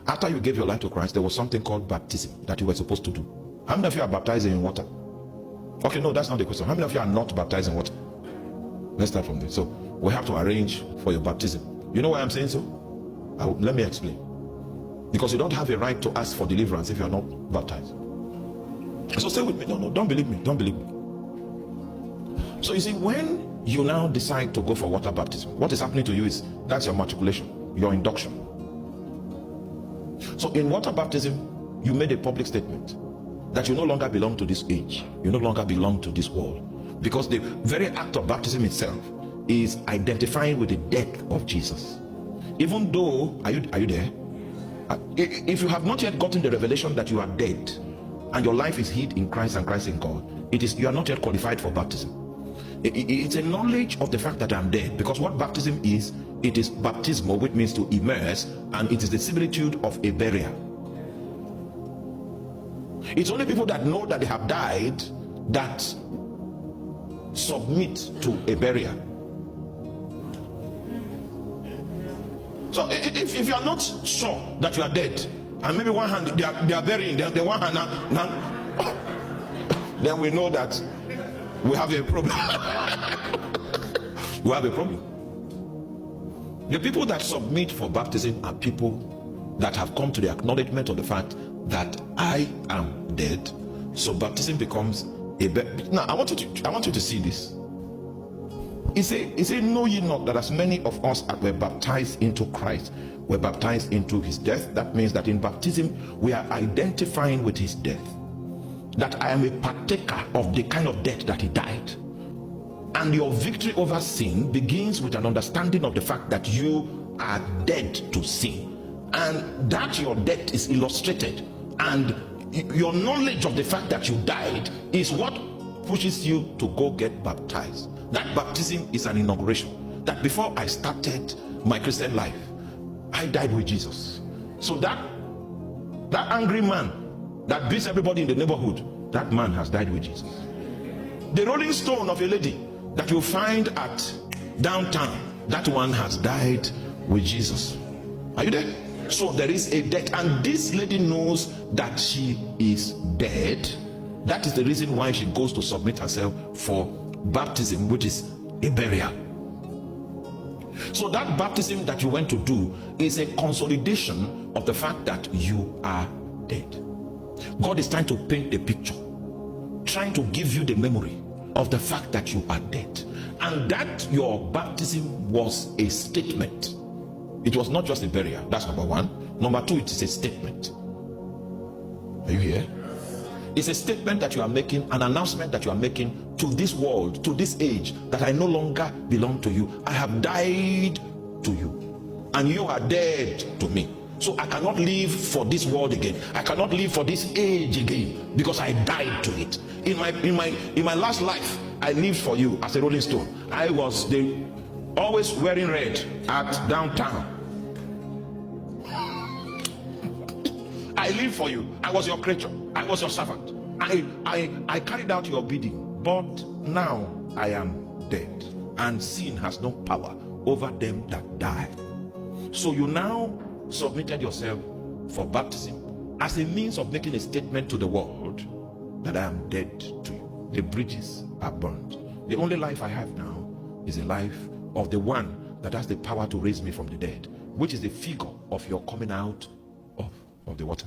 After you gave your life to Christ, there was something called baptism that you were supposed to do. How many of you are baptized in water? Okay, no, that's not the question. How many of you are not baptized in water? Let's start from there. So we have to arrange for your baptism. You know why I'm saying so? Let me explain. Because you don't have a right to ask for deliverance if you are not baptized. So stay with me. No, don't believe me. Don't believe me. So you see, when you now decide to go for water baptism, what is happening to you is that's your matriculation, your induction. So in water baptism, you made a public statement that you no longer belong to this age. You no longer belong to this world. Because the very act of baptism itself is identifying with the death of Jesus. Even though, are you there? If you have not yet gotten the revelation that you are dead and your life is hid in Christ and Christ in God, you are not yet qualified for baptism. It's a knowledge of the fact that I'm dead, because what baptism is, it is baptismal, which means to immerse, and it is the similitude of a burial. It's only people that know that they have died that submit to a burial. So if you are not sure that you are dead, and maybe one hand they are burying the one hand now, then we know that we have a problem. We have a problem. The people that submit for baptism are people that have come to the acknowledgement of the fact that I am dead. So baptism becomes a now I want you to see this. He said, know ye not that as many of us that were baptized into Christ were baptized into his death? That means that in baptism we are identifying with his death. That I am a partaker of the kind of death that he died. And your victory over sin begins with an understanding of the fact that you are dead to sin, and that your death is illustrated, and your knowledge of the fact that you died is what pushes you to go get baptized. That baptism is an inauguration. That before I started my Christian life, I died with Jesus. So that angry man that beats everybody in the neighborhood, that man has died with Jesus. The rolling stone of a lady that you find at downtown, that one has died with Jesus. Are you there? So there is a death, and this lady knows that she is dead. That is the reason why she goes to submit herself for baptism, which is a burial. So that baptism that you went to do is a consolidation of the fact that you are dead. God is trying to paint the picture, trying to give you the memory of the fact that you are dead, and that your baptism was a statement. It was not just a burial. That's number one. Number two, it is a statement. Are you here? It's a statement that you are making, an announcement that you are making to this world, to this age, that I no longer belong to you. I have died to you, and you are dead to me. So I cannot live for this world again. I cannot live for this age again, because I died to it. In my last life, I lived for you as a rolling stone. I was always wearing red at downtown. I lived for you. I was your creature. I was your servant. I carried out your bidding. But now I am dead, and sin has no power over them that die. So you now submitted yourself for baptism as a means of making a statement to the world that I am dead to you. The bridges are burned. The only life I have now is a life of the one that has the power to raise me from the dead, which is the figure of your coming out of the water.